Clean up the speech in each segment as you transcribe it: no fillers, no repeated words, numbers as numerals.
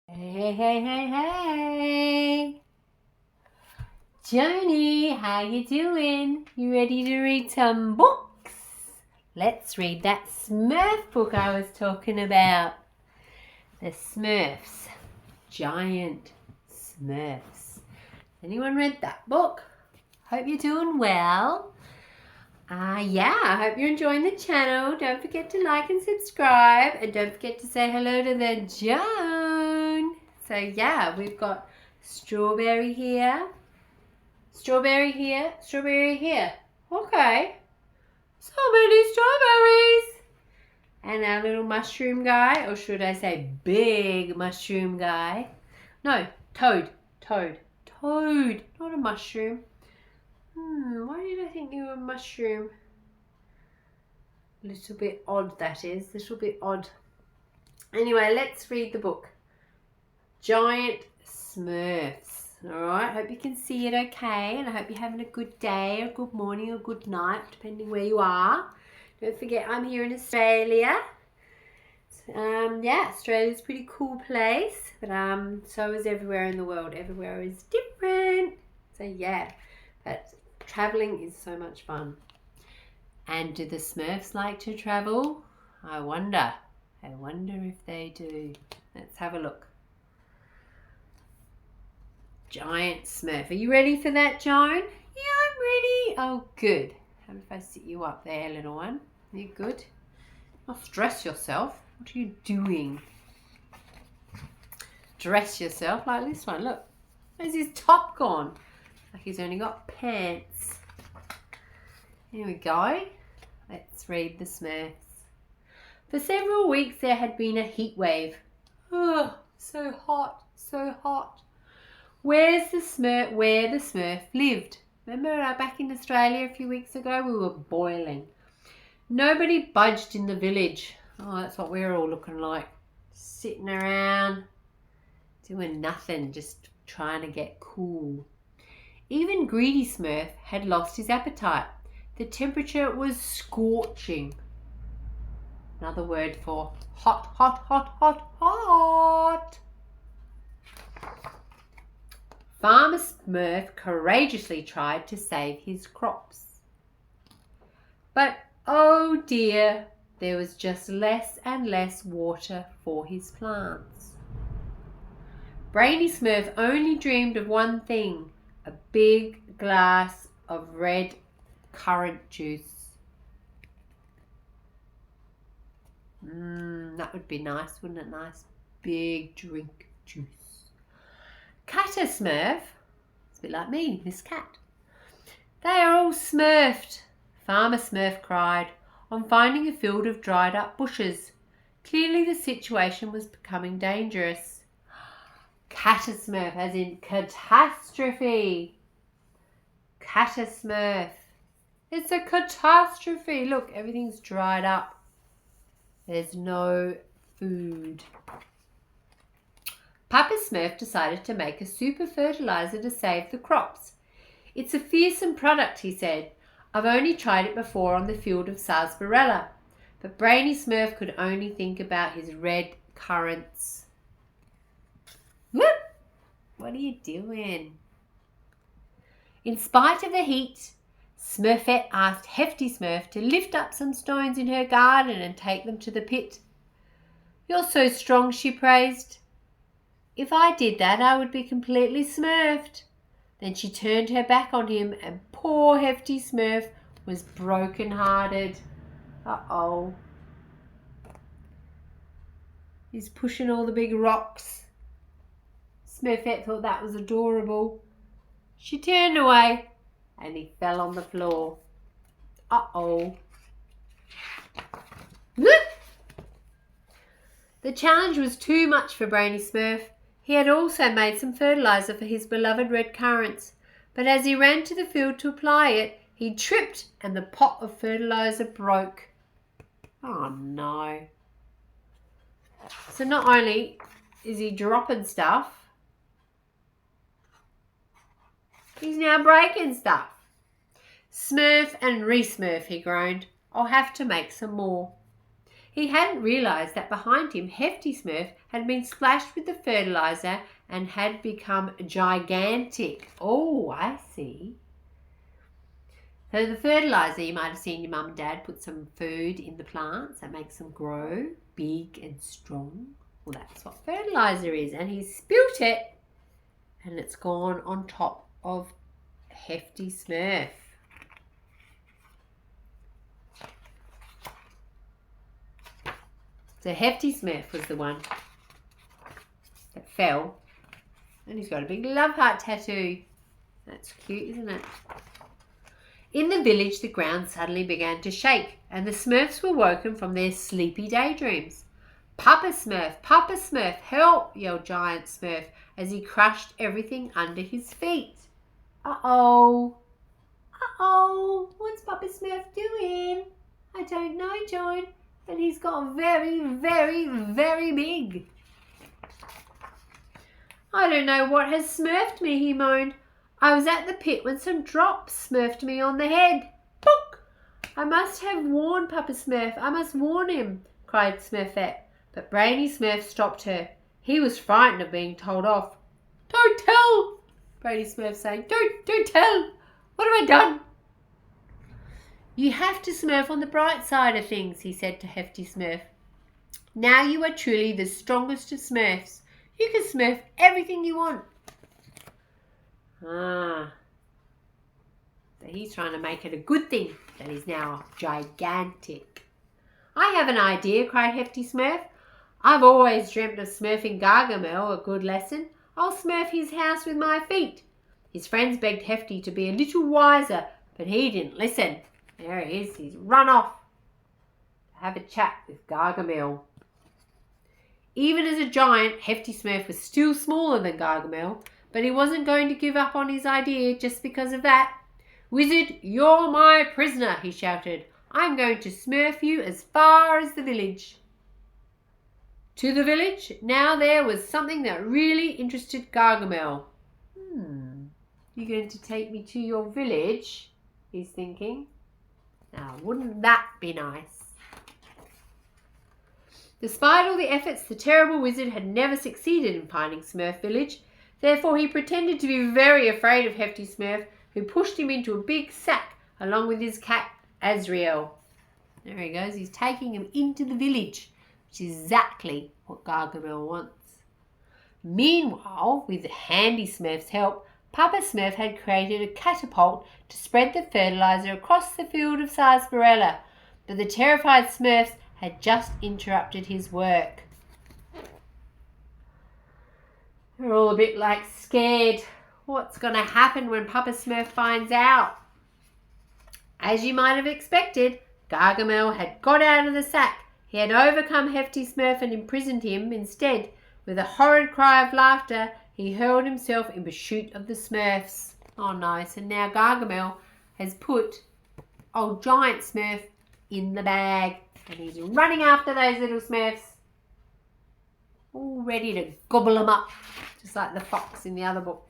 Hey, hey, hey, hey! Joni, how you doing? You ready to read some books? Let's read that Smurf book I was talking about. The Smurfs. Giant Smurfs. Anyone read that book? Hope you're doing well. I hope you're enjoying the channel. Don't forget to like and subscribe. And don't forget to say hello to the Joan. So we've got strawberry here. Strawberry here. Strawberry here. Okay. So many strawberries. And our little mushroom guy. Or should I say big mushroom guy. No, toad. Toad. Toad. Not a mushroom. Why did I think you were a mushroom? A little bit odd, that is. A little bit odd. Anyway, let's read the book. Giant Smurfs. Alright, hope you can see it okay. And I hope you're having a good day or good morning or good night, depending where you are. Don't forget, I'm here in Australia. Australia's a pretty cool place. But so is everywhere in the world. Everywhere is different. But travelling is so much fun. And do the Smurfs like to travel? I wonder if they do. Let's have a look. Giant Smurf. Are you ready for that, Joan? Yeah, I'm ready. Oh, good. How if I sit you up there, little one? You good? Don't stress yourself. What are you doing? Dress yourself like this one. Look. Where's his top gone? Like he's only got pants. Here we go. Let's read the Smurfs. For several weeks there had been a heat wave. Oh, so hot, so hot. Where the Smurf lived. Remember back in Australia a few weeks ago, we were boiling. Nobody budged in the village. Oh, that's what we're all looking like. Sitting around, doing nothing, just trying to get cool. Even greedy Smurf had lost his appetite. The temperature was scorching. Another word for hot, hot, hot, hot, hot. Farmer Smurf courageously tried to save his crops. But oh dear, there was just less and less water for his plants. Brainy Smurf only dreamed of one thing, a big glass of red currant juice. That would be nice, wouldn't it? Nice big drink juice. Catt Smurf, it's a bit like me, Miss Catt. They are all smurfed, Farmer Smurf cried, on finding a field of dried up bushes. Clearly the situation was becoming dangerous. Catt Smurf, as in catastrophe. Catt Smurf. It's a catastrophe. Look, everything's dried up. There's no food. Papa Smurf decided to make a super fertiliser to save the crops. It's a fearsome product, he said. I've only tried it before on the field of sarsaparilla. But Brainy Smurf could only think about his red currants. Whoop! What are you doing? In spite of the heat, Smurfette asked Hefty Smurf to lift up some stones in her garden and take them to the pit. You're so strong, she praised. If I did that, I would be completely smurfed. Then she turned her back on him and poor Hefty Smurf was broken-hearted. Uh-oh. He's pushing all the big rocks. Smurfette thought that was adorable. She turned away and he fell on the floor. Uh-oh. The challenge was too much for Brainy Smurf. He had also made some fertiliser for his beloved red currants, but as he ran to the field to apply it, he tripped and the pot of fertiliser broke. Oh no. So not only is he dropping stuff, he's now breaking stuff. Smurf and re-Smurf, he groaned. I'll have to make some more. He hadn't realised that behind him Hefty Smurf had been splashed with the fertiliser and had become gigantic. Oh, I see. So the fertiliser, you might have seen your mum and dad put some food in the plants that makes them grow big and strong. Well, that's what fertiliser is. And he spilt it and it's gone on top of Hefty Smurf. So Hefty Smurf was the one that fell, and he's got a big love heart tattoo. That's cute, isn't it? In the village, the ground suddenly began to shake, and the Smurfs were woken from their sleepy daydreams. Papa Smurf, help, yelled Giant Smurf as he crushed everything under his feet. Uh-oh, what's Papa Smurf doing? I don't know, John. And he's got very, very, very big. I don't know what has smurfed me, he moaned. I was at the pit when some drops smurfed me on the head. Book! I must have warned Papa Smurf. I must warn him, cried Smurfette. But Brainy Smurf stopped her. He was frightened of being told off. Don't tell, Brainy Smurf saying. Don't tell. What have I done? You have to smurf on the bright side of things, he said to Hefty Smurf. Now you are truly the strongest of Smurfs. You can smurf everything you want. So he's trying to make it a good thing that he's now gigantic. I have an idea, cried Hefty Smurf. I've always dreamt of smurfing Gargamel, a good lesson. I'll smurf his house with my feet. His friends begged Hefty to be a little wiser, but he didn't listen. There he is. He's run off to have a chat with Gargamel. Even as a giant, Hefty Smurf was still smaller than Gargamel, but he wasn't going to give up on his idea just because of that. Wizard, you're my prisoner, he shouted. I'm going to smurf you as far as the village. To the village? Now there was something that really interested Gargamel. You're going to take me to your village? He's thinking. Now, wouldn't that be nice? Despite all the efforts, the terrible wizard had never succeeded in finding Smurf Village. Therefore, he pretended to be very afraid of Hefty Smurf, who pushed him into a big sack along with his cat, Azrael. There he goes. He's taking him into the village, which is exactly what Gargamel wants. Meanwhile, with the handy Smurf's help, Papa Smurf had created a catapult to spread the fertiliser across the field of sarsaparilla, but the terrified Smurfs had just interrupted his work. They're all a bit like scared. What's going to happen when Papa Smurf finds out? As you might have expected, Gargamel had got out of the sack. He had overcome Hefty Smurf and imprisoned him. Instead, with a horrid cry of laughter, he hurled himself in pursuit of the Smurfs. Oh no, so now Gargamel has put old Giant Smurf in the bag and he's running after those little Smurfs, all ready to gobble them up, just like the fox in the other book.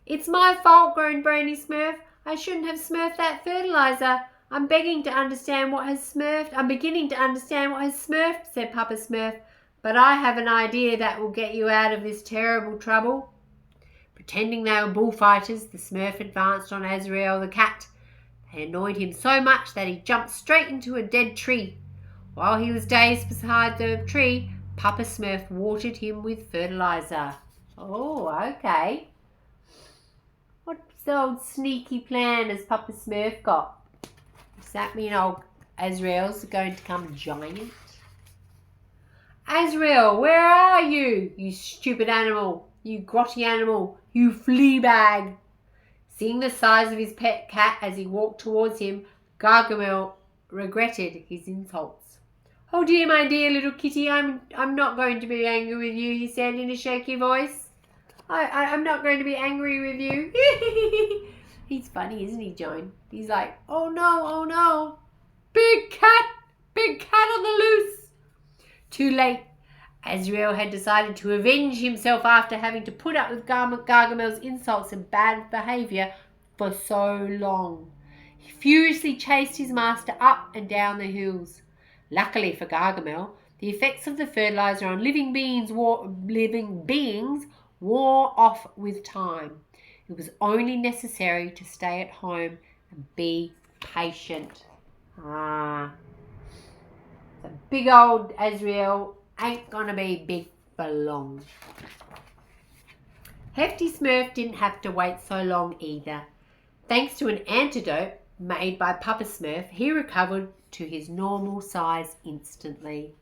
It's my fault, groaned Brainy Smurf. I shouldn't have smurfed that fertiliser. I'm beginning to understand what has smurfed, said Papa Smurf. But I have an idea that will get you out of this terrible trouble. Pretending they were bullfighters, the Smurf advanced on Azrael the cat. They annoyed him so much that he jumped straight into a dead tree. While he was dazed beside the tree, Papa Smurf watered him with fertiliser. Oh, okay. What's the old sneaky plan has Papa Smurf got? Does that mean old Azrael's going to become giant? Azrael, where are you? You stupid animal, you grotty animal, you flea bag. Seeing the size of his pet cat as he walked towards him, Gargamel regretted his insults. Oh dear, my dear little kitty, I'm not going to be angry with you, he said in a shaky voice. I'm not going to be angry with you. He's funny, isn't he, Joan? He's like, oh no. Big cat on the loose. Too late. Azrael had decided to avenge himself after having to put up with Gargamel's insults and bad behaviour for so long. He furiously chased his master up and down the hills. Luckily for Gargamel, the effects of the fertiliser on living beings wore off with time. It was only necessary to stay at home and be patient. The big old Azrael ain't gonna be big for long. Hefty Smurf didn't have to wait so long either. Thanks to an antidote made by Papa Smurf, he recovered to his normal size instantly.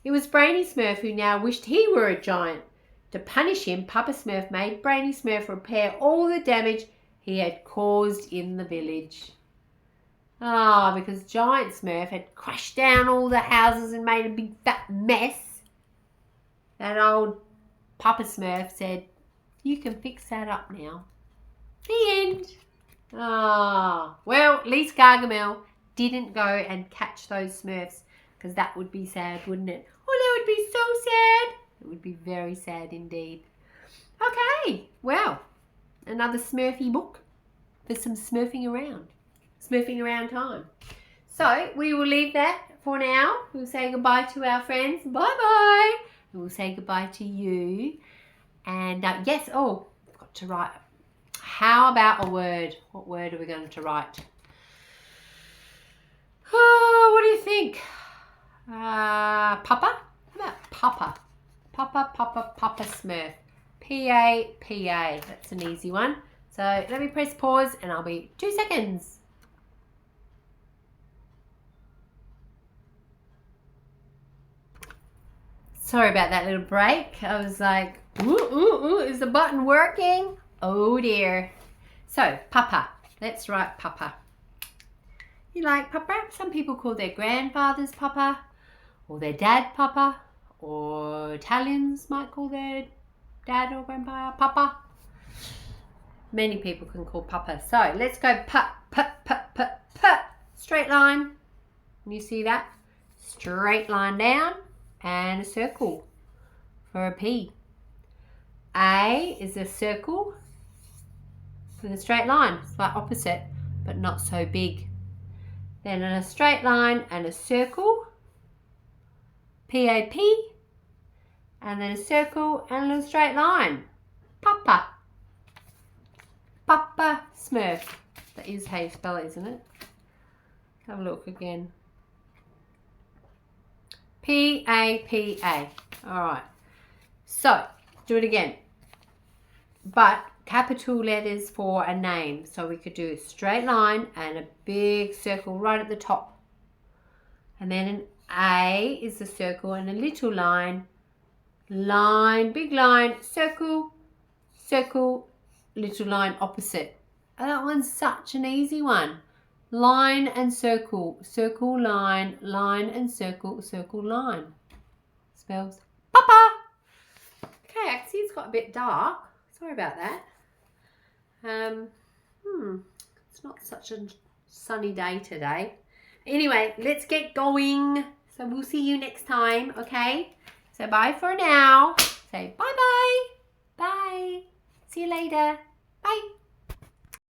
It was Brainy Smurf who now wished he were a giant. To punish him, Papa Smurf made Brainy Smurf repair all the damage he had caused in the village. Because Giant Smurf had crashed down all the houses and made a big fat mess. That old Papa Smurf said, "You can fix that up now." The end. Well, at least Gargamel didn't go and catch those Smurfs, because that would be sad, wouldn't it? Oh, that would be so sad. It would be very sad indeed. Okay, well, another Smurfy book for some smurfing around time. So we will leave that for now. We'll say goodbye to our friends. Bye-bye. And we'll say goodbye to you. And yes, I've got to write. How about a word? What word are we going to write? What do you think? Papa? How about Papa? Papa Smurf. P-A-P-A. That's an easy one. So let me press pause and I'll be 2 seconds. Sorry about that little break. I was like, ooh, is the button working? Oh dear. So, Papa. Let's write Papa. You like Papa? Some people call their grandfathers Papa, or their dad Papa, or Italians might call their dad or grandpa Papa. Many people can call Papa. So, let's go pa. Straight line. Can you see that? Straight line down and a circle for a P. A is a circle with a straight line. It's like opposite, but not so big. Then a straight line and a circle, P-A-P, and then a circle and a straight line, Papa. Papa Smurf. That is how you spell it, isn't it? Have a look again. P-A-P-A. All right. So, do it again. But capital letters for a name. So we could do a straight line and a big circle right at the top. And then an A is the circle and a little line, big line, circle, little line opposite. And that one's such an easy one. Line and circle, line and circle, line. Spells Papa. Okay, I can see it's got a bit dark. Sorry about that. It's not such a sunny day today. Anyway, let's get going. So we'll see you next time, okay? So bye for now. Say bye-bye. Bye. See you later. Bye.